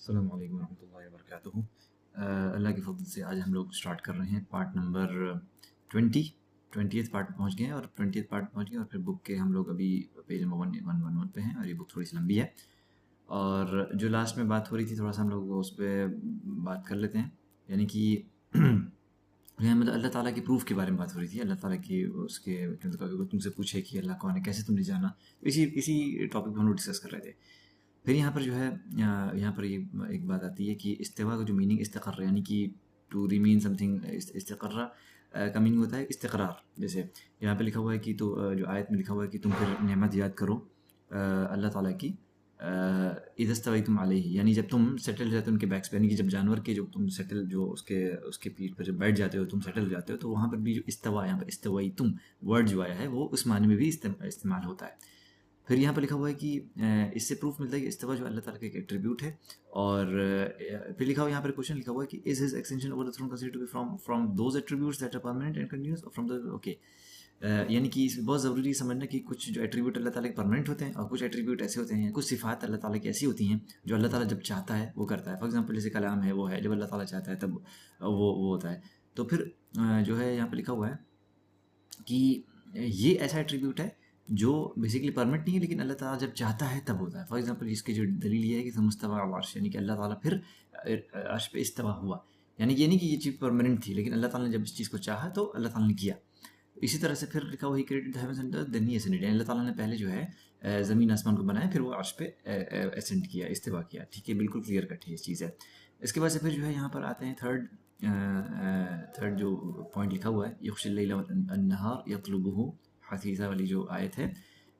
अस्सलाम वालेकुम रहमतुल्लाहि व बरकातुहू। अल्लाह के फ़ज़ल से आज हम लोग स्टार्ट कर रहे हैं पार्ट नंबर 20th पार्ट में पहुंच गए हैं और 20th पार्ट पहुंच गए और फिर बुक के हम लोग अभी पेज नंबर 111 पे हैं और ये बुक थोड़ी सी लंबी है। और जो लास्ट में बात हो रही थी थोड़ा सा हम लोग उस पर बात कर लेते हैं, यानी कि मतलब अल्लाह ताला की प्रूफ के बारे में बात हो रही थी। अल्लाह ताला की उसके मतलब तुमसे पूछे कि अल्लाह कौन है, कैसे तुमने जाना, इसी इसी टॉपिक पर हम लोग डिस्कस कर रहे थे। फिर यहाँ पर जो है यहाँ पर ये एक बात आती है कि इस्तिवा का जो मीनिंग इस्तक़र्र यानी कि टू रिमेन समथिंग, इस्तक़र्र का मीनिंग होता है इस्तक़रार। जैसे यहाँ पे लिखा हुआ है कि तो जो आयत में लिखा हुआ है कि तुम फिर नेमत याद करो अल्लाह ताला की इज़ा इस्तवैतुम अलैहि, यानी जब तुम सेटल हो जाते हो उनके बैक्स पे, यानी कि जब जानवर के जो तुम सेटल जो उसके उसके पीठ पर जब बैठ जाते हो, तुम सेटल हो जाते हो, तो वहाँ पर भी जो इस्तवा यहाँ पर इस्तवैतुम वर्ड जो आया है वो उस माने में भी इस्तेमाल होता है। फिर यहाँ पर लिखा हुआ है कि इससे प्रूफ मिलता है कि इस्तिवा जो अल्लाह ताला का एक एट्रीब्यूट है। और फिर लिखा हुआ यहाँ पर क्वेश्चन लिखा हुआ है कि is his extension over the throne considered to be from those attributes that are permanent and continuous from the okay. यानी कि बहुत ज़रूरी है समझना कि कुछ जो एट्रीब्यूट अल्लाह ताला के परमानेंट होते हैं और कुछ एट्रीब्यूट ऐसे होते हैं, कुछ सिफ़ात अल्लाह ताला की ऐसी होती हैं जो अल्लाह ताला जब चाहता है वो करता है। फॉर एग्जांपल जैसे कलाम है, वो है जब अल्लाह ताला चाहता है तब वो होता है। तो फिर जो है यहाँ पर लिखा हुआ है कि ये ऐसा एट्रीब्यूट है जो बेसिकली परमानेंट नहीं है, लेकिन अल्लाह ताला जब चाहता है तब होता है। फॉर एग्जांपल इसकी जो दलील ये है कि मुस्तवा अल अर्श, यानी कि अल्लाह ताला फिर अर्श पे इस्तवा हुआ, यानी कि ये नहीं कि ये चीज़ परमानेंट थी, लेकिन अल्लाह ताला ने जब इस चीज़ को चाहा तो अल्लाह ताला ने किया। इसी तरह से फिर लिखा हुआ he created the heavens and the earth then he ascended, Allah ताला ने पहले जो है ज़मीन आसमान को बनाया, फिर वो अर्श पे असेंड किया, इस्तिवा किया। ठीक है, बिल्कुल क्लियर कट है ये चीज़ है। इसके बाद से फिर जो है यहाँ पर आते हैं थर्ड जो पॉइंट लिखा हुआ है, युग़शिल लैला वन्नहार यत्लुबुहु हसीसा वाली जो आयत है,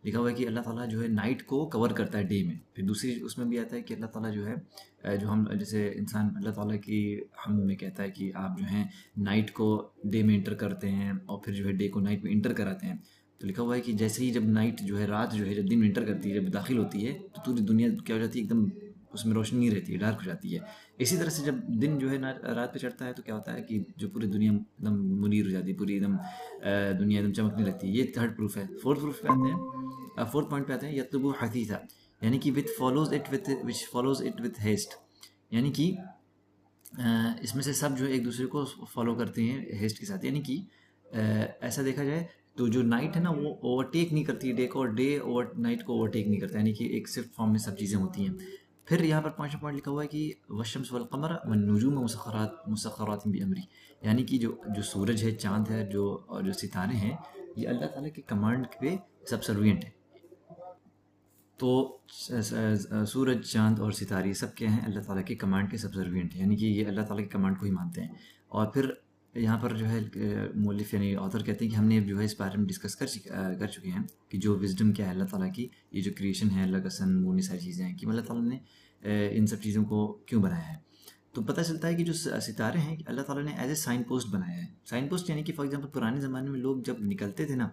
लिखा हुआ है कि अल्लाह ताला जो है नाइट को कवर करता है डे में। फिर दूसरी उसमें भी आता है कि अल्लाह ताला जो है जो हम जैसे इंसान अल्लाह ताला की हम में कहता है कि आप जो हैं नाइट को डे में इंटर करते हैं और फिर जो है डे को नाइट में इंटर कराते हैं। तो लिखा हुआ है कि जैसे ही जब नाइट जो है रात जो है जब दिन में इंटर करती है, जब दाखिल होती है, तो पूरी दुनिया क्या हो जाती है, एकदम उसमें रोशनी नहीं रहती है, डार्क हो जाती है। इसी तरह से जब दिन जो है ना रात पे चढ़ता है तो क्या होता है कि जो पूरी दुनिया एकदम मुनीर हो जाती है, पूरी एकदम दुनिया एकदम चमकने लगती है। ये थर्ड प्रूफ है। फोर्थ प्रूफ पे आते हैं, फोर्थ पॉइंट पे आते हैं यतलुबु हसीसा, यानी कि which follows it with haste, यानी कि इसमें से सब जो है एक दूसरे को फॉलो करते हैं हेस्ट के साथ। यानी कि ऐसा देखा जाए तो जो नाइट है ना वो ओवरटेक नहीं करती है डे को, और डे ओवर नाइट को ओवरटेक नहीं करता, यानी कि एक सिर्फ फॉर्म में सब चीज़ें होती हैं। फिर यहाँ पर पाँचवा पॉइंट लिखा हुआ है कि वशम्स वल कमर वन नुजूम मुसख्खरात बिअमरी, यानी कि जो सूरज है, चाँद है, जो और जो सितारे हैं, ये अल्लाह ताला के कमांड पे सबसर्विएंट है। तो सूरज, चाँद और सितारे सब क्या हैं, अल्लाह ताला के कमांड के सबसर्विएंट हैं, यानी कि ये अल्लाह ताला के कमांड को ही मानते हैं। और फिर यहाँ पर जो है मौलिफ यानी ऑथर कहते हैं कि हमने जो है इस बारे में डिस्कस कर चुके हैं कि जो विजडम क्या है अल्लाह ताला की, ये जो क्रिएशन है, अल्लाह का सन मून, सारी चीज़ें हैं कि अल्लाह ताला ने इन सब चीज़ों को क्यों बनाया है। तो पता चलता है कि जो सितारे हैं अल्लाह ताला ने एज ए साइन पोस्ट बनाया है। साइन पोस्ट यानी कि फॉर एग्जांपल पुराने ज़माने में लोग जब निकलते थे ना,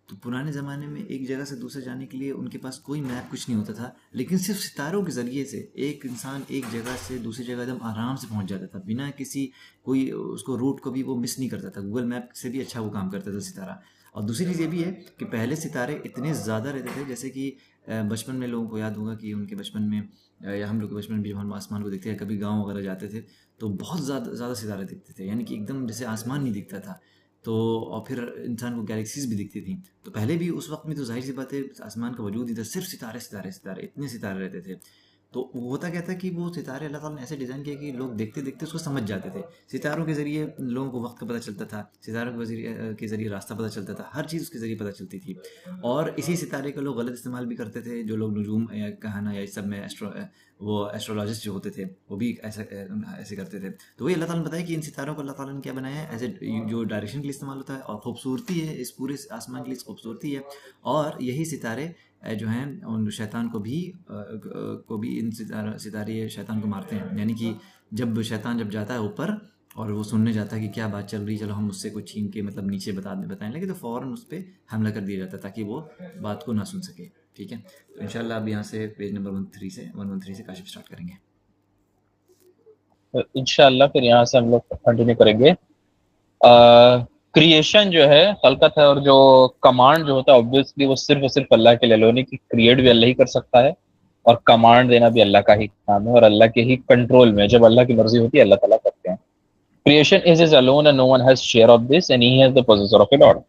तो पुराने ज़माने में एक जगह से दूसरे जाने के लिए उनके पास कोई मैप कुछ नहीं होता था, लेकिन सिर्फ सितारों के ज़रिए से एक इंसान एक जगह से दूसरी जगह एकदम आराम से पहुंच जाता था, बिना किसी कोई उसको रूट को भी वो मिस नहीं करता था। गूगल मैप से भी अच्छा वो काम करता था सितारा। और दूसरी चीज़ ये भी है कि पहले सितारे इतने ज़्यादा रहते थे, जैसे कि बचपन में लोगों को याद होगा कि उनके बचपन में या हम लोग के बचपन में जब हम आसमान को देखते हैं, कभी गाँव वगैरह जाते थे तो बहुत ज़्यादा सितारे दिखते थे, यानी कि एकदम जैसे आसमान नहीं दिखता था। तो और फिर इंसान को गैलेक्सीज भी दिखती थी। तो पहले भी उस वक्त में तो जाहिर सी बात है आसमान का वजूद ही था, सिर्फ सितारे सितारे सितारे, इतने सितारे रहते थे। तो होता क्या था कि वो सितारे अल्लाह ताला ने ऐसे डिज़ाइन किया कि लोग देखते देखते उसको समझ जाते थे। सितारों के ज़रिए लोगों को वक्त का पता चलता था, सितारों के ज़रिए रास्ता पता चलता था, हर चीज़ उसके ज़रिए पता चलती थी। और इसी सितारे का लोग गलत इस्तेमाल भी करते थे, जो लोग नुजूम या कहना या इस सब में वो एस्ट्रोलॉजिस्ट जो होते थे वो भी ऐसे करते थे। तो वही अल्लाह ताला ने बताया कि इन सितारों को अल्लाह ताला ने क्या बनाया है, एज ए जो डायरेक्शन के लिए इस्तेमाल होता है, और खूबसूरती है इस पूरे आसमान के लिए खूबसूरती है। और यही सितारे जो हैं उन शैतान को भी इन सितारे शैतान को मारते हैं। यानी कि जब शैतान जब जाता है ऊपर और वो सुनने जाता है कि क्या बात चल रही, चलो हम उससे कुछ छीन के मतलब नीचे बताएं लगे, तो फ़ौरन उस पर हमला कर दिया जाता है ताकि वो बात को ना सुन सके। ठीक है, तो इंशाल्लाह अब यहाँ से पेज नंबर 113 से काशिफ स्टार्ट करेंगे। तो इंशाल्लाह फिर यहाँ से हम लोग कंटिन्यू करेंगे। क्रिएशन जो है खलकत है, और जो कमांड जो होता है ऑब्वियसली वो सिर्फ और सिर्फ अल्लाह के लिए, लोने की क्रिएट भी अल्लाह ही कर सकता है, और कमांड देना भी अल्लाह का ही काम है और अल्लाह के ही कंट्रोल में, जब अल्लाह की मर्जी होती है अल्लाह ताला करते हैं। Creation is is alone and no one has share of this and he has the possessor of it all.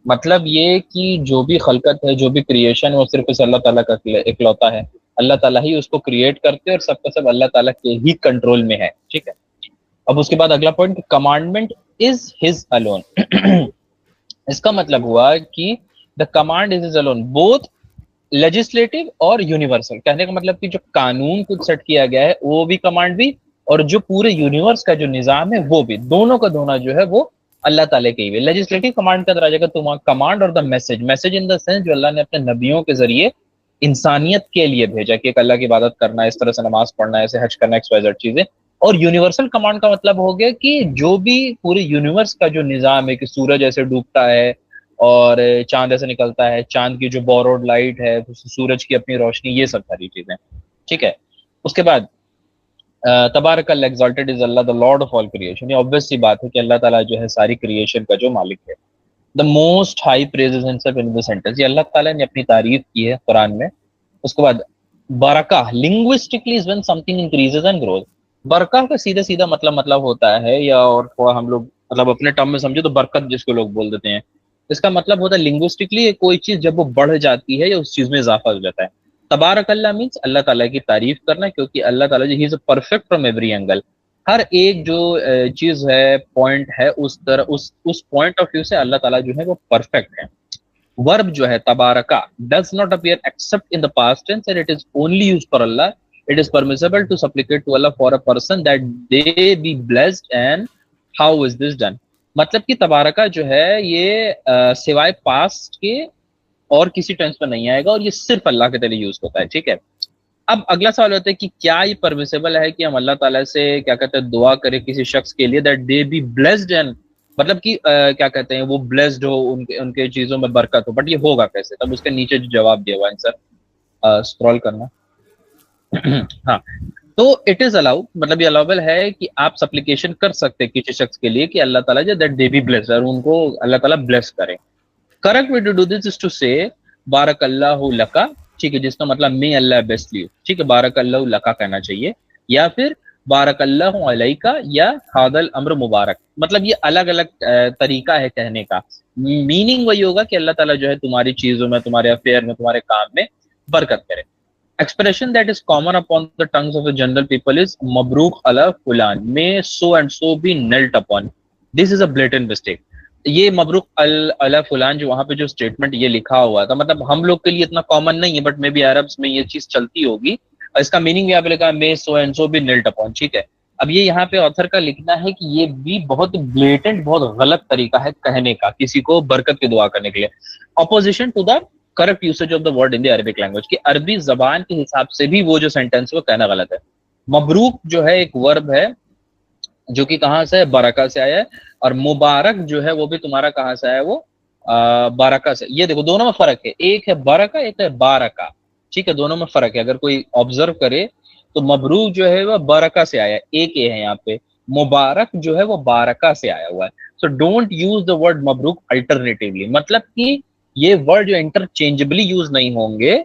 मतलब ये कि जो भी खलकत है, जो भी क्रिएशन है, वो सिर्फ इस अल्लाह ताला का इकलौता है। अल्लाह ताला ही उसको क्रिएट करते हैं और सबका सब अल्लाह ताला के ही कंट्रोल में है। ठीक है, अब उसके बाद अगला point, commandment is his alone. इसका मतलब हुआ कि the command is his alone, both legislative और यूनिवर्सल। कहने का मतलब कि जो कानून कुछ सेट किया गया है वो भी कमांड भी, और जो पूरे यूनिवर्स का जो निजाम है वो भी, दोनों का दोनों जो है वो अल्लाह ताला के ही। लेजिस्लेटिव कमांड का दराजा तुम कमांड और the message, message in the sense जो अल्लाह ने अपने नबियों के जरिए इंसानियत के लिए भेजा कि एक अल्लाह की इबादत करना, इस तरह से नमाज पढ़ना, ऐसे हज करना, एक्सवाइजेड चीजें। और यूनिवर्सल कमांड का मतलब हो गया कि जो भी पूरे यूनिवर्स का जो निजाम है, कि सूरज ऐसे डूबता है और चांद ऐसे निकलता है, चांद की जो बोरोड लाइट है, सूरज की अपनी रोशनी, ये सब सारी चीजें। ठीक है, उसके बाद तबारकल्लाह exalted is Allah the lord of all creation. ये ऑब्वियस सी बात है कि अल्लाह ताला जो है सारी क्रिएशन का जो मालिक है। The most high praises himself in the sentence, ये अल्लाह ताला ने अपनी तारीफ की है कुरान में। उसके बाद बरका linguistically is when something increases and grows. बरका का सीधा सीधा मतलब होता है, या और थोड़ा हम लोग मतलब अपने टर्म में समझे तो बरकत जिसको लोग बोल देते हैं, इसका मतलब होता है लिंग्विस्टिकली कोई चीज जब वो बढ़ जाती है या उस चीज में इजाफा हो जाता है। तबारकल्लाह मीन्स अल्लाह ताला की तारीफ करना, क्योंकि अल्लाह ताला he is perfect from every angle. हर एक जो चीज है, पॉइंट है, उस तरह उस पॉइंट ऑफ व्यू से अल्लाह ताला जो है वो परफेक्ट है। वर्ब जो है तबारका does not appear except in the past tense and it is only used for Allah. It is permissible to supplicate to Allah for a person that they be blessed and how is this done. मतलब कि तबारका जो है ये सिवाय past के और किसी tense में नहीं आएगा और ये सिर्फ अल्लाह के लिए यूज होता है। ठीक है, अब अगला सवाल होता है कि क्या ये परमिसिबल है कि हम अल्लाह ताला से क्या कहते हैं दुआ करें किसी शख्स के लिए, that they be blessed and, मतलब कि क्या कहते हैं वो ब्लेस्ड हो, उनके उनके चीजों में बरकत हो। बट ये होगा कैसे? तब उसके नीचे जो जवाब दिया हुआ आंसर स्क्रॉल करना। हाँ, तो इट इज अलाउ, मतलब ये अलाउबल है कि आप सप्लिकेशन कर सकते हैं किसी शख्स के लिए कि अल्लाह ताला जो दैट दे बी ब्लेस्ड, और उनको अल्लाह ताला ब्लेस करे। Correct way to do this is to say बारक अल्लाहु लका। ठीक है, जिसका मतलब मे अल्लाह बेस्ट यू। ठीक है, बारक अल्लाहु लका कहना चाहिए, या फिर बारक अल्लाहु अलैका, या हादल अम्र मुबारक। मतलब ये अलग अलग तरीका है कहने का। मीनिंग वही होगा कि अल्लाह ताला जो है तुम्हारी चीजों में, तुम्हारे अफेयर में, तुम्हारे काम में बरकत करे। Expression that is common upon the tongues of the general people is Mabruk ala fulan, may so and so be knelt upon. This is a blatant mistake. ये मबरूक अला फुलान जो वहां पे जो स्टेटमेंट ये लिखा हुआ था, मतलब हम लोग के लिए इतना कॉमन नहीं है, बट मे बी अरब्स में ये चीज चलती होगी। इसका मीनिंग यहाँ पे लिखा है may so and so be knelt upon. ठीक है, अब ये यहाँ पे ऑथर का लिखना है कि ये भी बहुत ब्लेटेंट, बहुत गलत तरीका है कहने का किसी को बरकत की दुआ करने के लिए। Opposition to the correct usage of the word in the Arabic language, कि अरबी जबान के हिसाब से भी वो जो सेंटेंस वो कहना गलत है। मबरूक जो है एक वर्ब है जो कि कहाँ से है, बरका से आया है, और मुबारक जो है वो भी तुम्हारा कहाँ से आया, वो बारका से। ये देखो दोनों में फर्क है, एक है बरका, एक है बारका। ठीक है, दोनों में फर्क है। अगर कोई ऑब्जर्व करे तो मबरूक जो है वो बरका से आया है, एक ए है यहाँ पे। मुबारक जो है वो बारका से आया हुआ है। So don't use the word मबरूक अल्टरनेटिवली, मतलब कि ये वर्ड जो इंटरचेंजेबली यूज नहीं होंगे,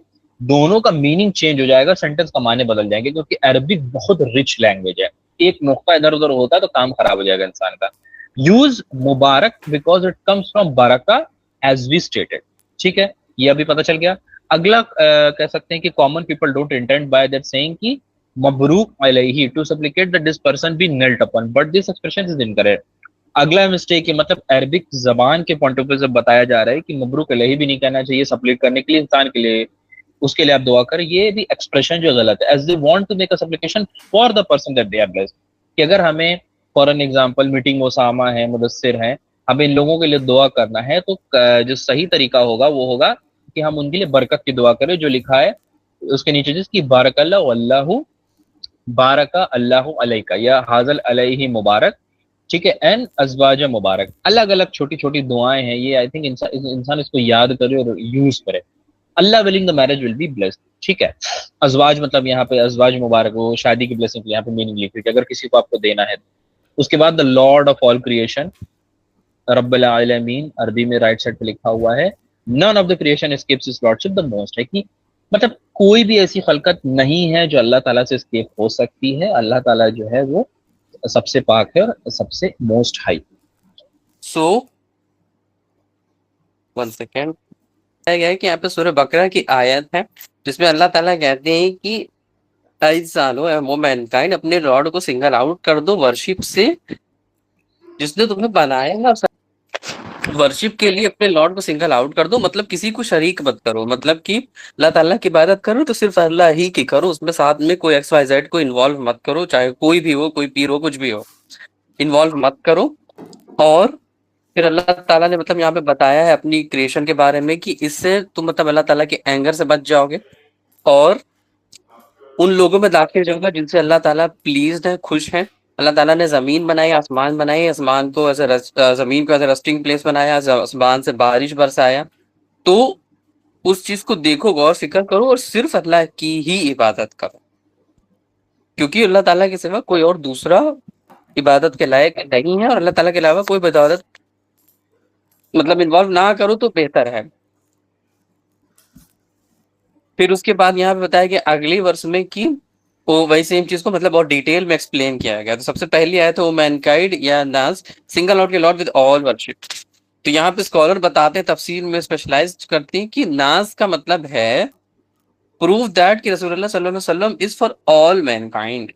दोनों का मीनिंग चेंज हो जाएगा, सेंटेंस का माने बदल जाएंगे, क्योंकि अरबिक बहुत रिच लैंग्वेज है। एक नुक्ता इधर उधर होता है तो काम खराब हो जाएगा इंसान का। Use Mubarak because it comes from बरका एज वी स्टेटेड। ठीक है, ये अभी पता चल गया। अगला कह सकते हैं कि common people don't intend by that saying कि मबरूक अलैहि to supplicate that this person be knelt upon, but this expression is incorrect. अगला मिस्टेक है, मतलब अरबिक जबान के पॉइंट ऑफ व्यू से बताया जा रहा है कि मबरूक अलैहि भी नहीं कहना चाहिए सप्लिकेट करने के लिए इंसान के लिए, उसके लिए आप दुआ करें, ये भी एक्सप्रेशन जो गलत है। As they want to make a supplication for the person that they are blessed, कि अगर हमें for an example meeting Osama है, मुदस्सिर हैं, हमें इन लोगों के लिए दुआ करना है, तो जो सही तरीका होगा वो होगा कि हम उनके लिए बरकत की दुआ करें, जो लिखा है उसके नीचे जिसकी बारकल्लाहु अल्लाहु बारका अल्लाहु अलैका, या हाजल अलैहि मुबारक। ठीक है, एन अजवाज मुबारक। अलग अलग छोटी छोटी दुआएं हैं ये, आई थिंक इंसान इसको याद करे और यूज करे। Allah willing the marriage will be blessed. ठीक है, अजवाज मतलब यहाँ पे अजवाज मुबारक, वो शादी की ब्लेसिंग यहाँ पे मीनिंग लिखी है, अगर किसी को आपको देना है। उसके बाद the lord of all creation रब्बुल आलमीन, अरबी में राइट साइड पे लिखा हुआ है, none of the creation escapes his lordship the most, है कि मतलब कोई भी ऐसी खलकत नहीं है जो अल्लाह ताला से एस्केप हो सकती है। अल्लाह ताला जो है वो सबसे पाक है और सबसे मोस्ट हाई। सो 1 सेकेंड, गया है कि यहाँ पे सूरह बकरा की आयत है जिसमें अल्लाह ताला कहते हैं कि सालो वो मैनकाइंड अपने लॉर्ड को सिंगल आउट कर दो वर्शिप से, जिसने तुम्हें बनाया, वर्शिप के लिए अपने लॉर्ड को सिंगल आउट कर दो, मतलब किसी को शरीक मत करो, मतलब कि अल्लाह ताला की इबादत करो तो सिर्फ अल्लाह ही की करो, उसमें साथ में कोई एक्स वाई जेड को इन्वॉल्व मत करो, चाहे कोई भी हो, कोई पीर हो, कुछ भी हो, इन्वॉल्व मत करो। और फिर अल्लाह ताला ने मतलब यहाँ पे बताया है अपनी क्रिएशन के बारे में कि इससे तुम मतलब अल्लाह ताला के एंगर से बच जाओगे और उन लोगों में दाखिल जाऊंगा जिनसे अल्लाह ताला प्लीज्ड है, खुश है। अल्लाह ताला ने जमीन बनाई, आसमान बनाई, आसमान को जमीन को एज रेस्टिंग प्लेस बनाया, आसमान से बारिश बरसाया। तो उस चीज को देखो, गौर फिक्र करो और सिर्फ अल्लाह की ही इबादत करो, क्योंकि अल्लाह ताला के सिवा कोई और दूसरा इबादत के लायक नहीं है और अल्लाह ताला के अलावा कोई इबादत मतलब इन्वॉल्व ना करो तो बेहतर है। फिर उसके बाद यहाँ पे बताया कि अगले वर्ष में कि वो वही सेम चीज को मतलब और डिटेल में एक्सप्लेन किया गया। तो सबसे पहली आया था वो मैनकाइंड या नास सिंगल आउट के लॉर्ड विद ऑल वर्शिप। तो यहाँ पे स्कॉलर बताते हैं, तफसीर में स्पेशलाइज करते हैं कि नास का मतलब है प्रूव दैट कि रसूलुल्लाह सल्लल्लाहु अलैहि वसल्लम इज फॉर ऑल मैनकाइंड।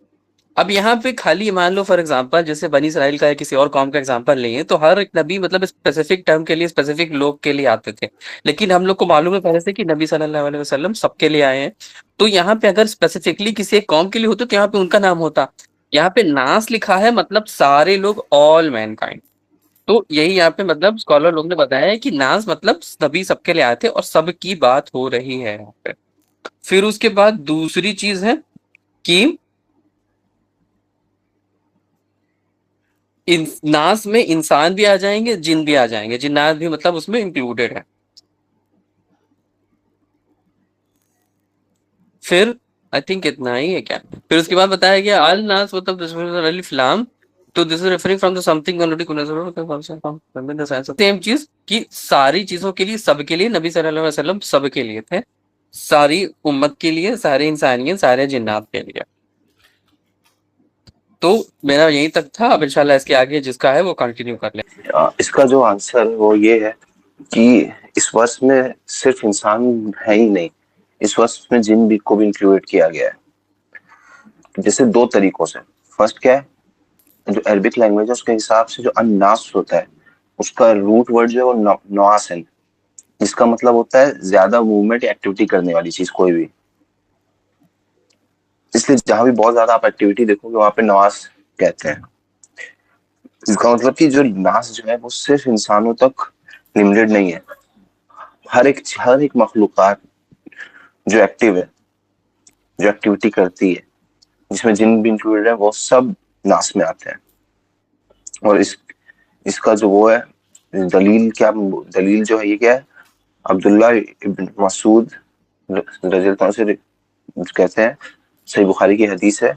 अब यहाँ पे खाली मान लो फॉर एग्जांपल जैसे बनी इसराइल का या किसी और कौम का एग्जांपल लेंगे तो हर एक नबी मतलब स्पेसिफिक टर्म के लिए स्पेसिफिक लोग के लिए आते थे, लेकिन हम लोग को मालूम है पहले से कि नबी सल्लल्लाहु अलैहि वसल्लम सबके लिए आए हैं। तो यहाँ पे अगर स्पेसिफिकली किसी एक कौम के लिए होते तो यहाँ पे उनका नाम होता। यहाँ पे नास लिखा है मतलब सारे लोग, ऑल मैनकाइंड। तो यही यहाँ पे मतलब स्कॉलर लोग ने बताया है कि नास मतलब नबी सबके लिए आए थे और सबकी बात हो रही है यहाँ पे। फिर उसके बाद दूसरी चीज है कि नास में इंसान भी आ जाएंगे, जिन भी आ जाएंगे, जिन्नात भी मतलब उसमें इंक्लूडेड है। फिर आई थिंक इतना ही है क्या। फिर उसके बाद बताया गया अल नास मतलब अलिफ लाम, तो this is referring from the something already same चीज कि सारी चीजों के लिए, सबके लिए, नबी सल्लल्लाहु अलैहि वसल्लम सबके लिए थे, सारी उम्मत के लिए, सारे इंसानियत, सारे जिन्नात के लिए। तो मेरा यही तक था, अब इंशाल्लाह इसके आगे जिसका है वो कंटिन्यू कर ले। इसका जो आंसर है वो ये है कि इस वर्ष में सिर्फ इंसान है ही नहीं, इस वर्ष में जिन भी को भी इंक्लूड किया गया है। जैसे दो तरीकों से। फर्स्ट क्या है, जो अरबिक लैंग्वेज है उसके हिसाब से जो अन्नास होता है उसका रूट वर्ड जो है वो नवास है, जिसका मतलब होता है ज्यादा मूवमेंट या एक्टिविटी करने वाली चीज कोई भी। इसलिए जहां भी बहुत ज्यादा आप एक्टिविटी देखोगे वहां पे नवास कहते हैं। इसका मतलब कि जो नास जो है वो सिर्फ इंसानों तक लिमिटेड नहीं है, हर एक मखलूकात जो एक्टिव है, जो एक्टिविटी करती है, जिसमें जिन भी इंक्लूडेड है वो सब नास में आते हैं। और इसका जो वो है दलील जो है ये क्या है, अब्दुल्ला इब्न मसूद रज़ियल्लाहु से कहते हैं, सही बुखारी की हदीस है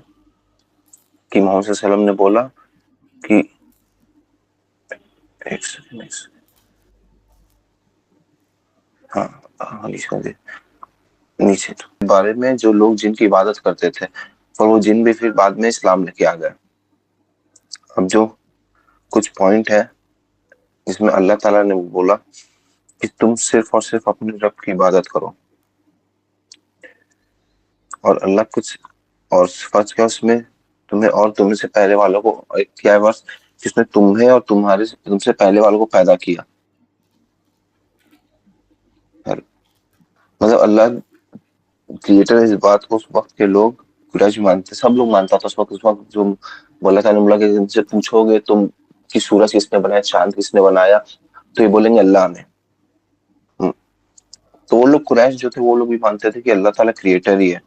कि मोहम्मद सल्लल्लाहु अलैहि वसल्लम ने बोला कि एक सेकंड हाँ नीचे तो बारे में जो लोग जिनकी इबादत करते थे और वो जिन भी फिर बाद में इस्लाम लेके आ गए। अब जो कुछ पॉइंट है जिसमें अल्लाह ताला ने बोला कि तुम सिर्फ और सिर्फ अपने रब की इबादत करो, और अल्लाह कुछ और फर्ज क्या उसमें तुम्हें और तुम से पहले वालों को, क्या है वर्ष जिसने तुम्हें और तुमसे पहले वालों को पैदा किया। मतलब अल्लाह क्रिएटर, इस बात को उस वक्त के लोग कुरैश मानते, सब लोग मानता था उस वक्त जो बोला था बोला कि इनसे पूछोगे तुम कि सूरज किसने बनाया, चांद किसने बनाया, तो ये बोलेंगे अल्लाह ने। तो वो लोग कुरैश जो थे वो लोग भी मानते थे कि अल्लाह ताला क्रिएटर ही है।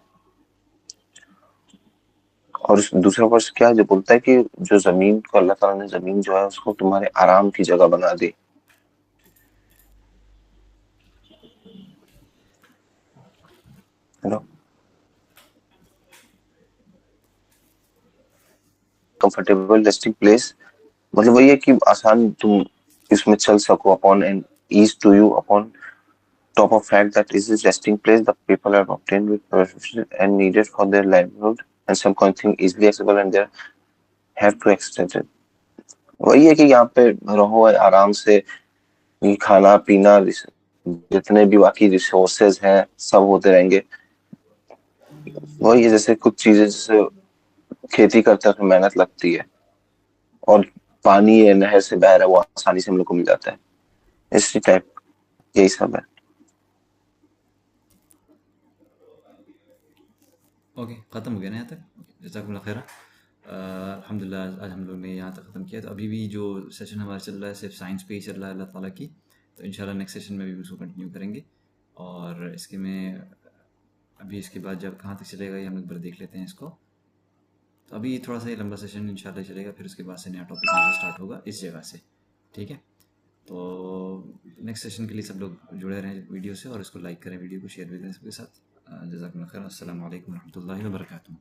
और दूसरा वर्ष क्या है जो बोलता है कि जो जमीन को अल्लाह ताला ने जमीन जो है उसको तुम्हारे आराम की जगह बना दी। हेलो, कंफर्टेबल रेस्टिंग प्लेस मतलब वही है कि आसान तुम इसमें चल सको, upon and ease to you upon top of fact that is a resting place the people are obtained with profession and needed for their livelihood and some kind of thing easily accessible and they have to extend it. वही है कि यहाँ पे रहो आराम से, ये खाना पीना जितने भी बाकी रिसोर्सेज हैं सब होते रहेंगे। वही है जैसे कुछ चीजें जैसे खेती करते हैं मेहनत लगती है और पानी है नहर से बह रहा है वो आसानी से हम लोग को मिल जाता है, इसी टाइप यही सब है। ओके, ख़त्म हो गया ना यहाँ तक? जज़ाकुमुल्लाह खैर। अल्हम्दुलिल्लाह आज हम लोग ने यहाँ तक ख़त्म किया। तो अभी भी जो सेशन हमारा चल रहा है सिर्फ साइंस पे ही चल रहा है अल्लाह ताला की, तो इंशाल्लाह नेक्स्ट सेशन में भी उसको कंटिन्यू करेंगे। और इसके में अभी इसके बाद जब कहाँ तक चलेगा ये हम लोग देख लेते हैं इसको। तो अभी थोड़ा सा ये लंबा सेशन इंशाल्लाह चलेगा, फिर उसके बाद से नया टॉपिक स्टार्ट होगा इस जगह से, ठीक है? तो नेक्स्ट सेशन के लिए सब लोग जुड़े रहें वीडियो से और इसको लाइक करें, वीडियो को शेयर भी करें सबके साथ। जज़ाकुमुल्लाह खैर। अस्सलामु अलैकुम रहमतुल्लाहि व बरकातुहू।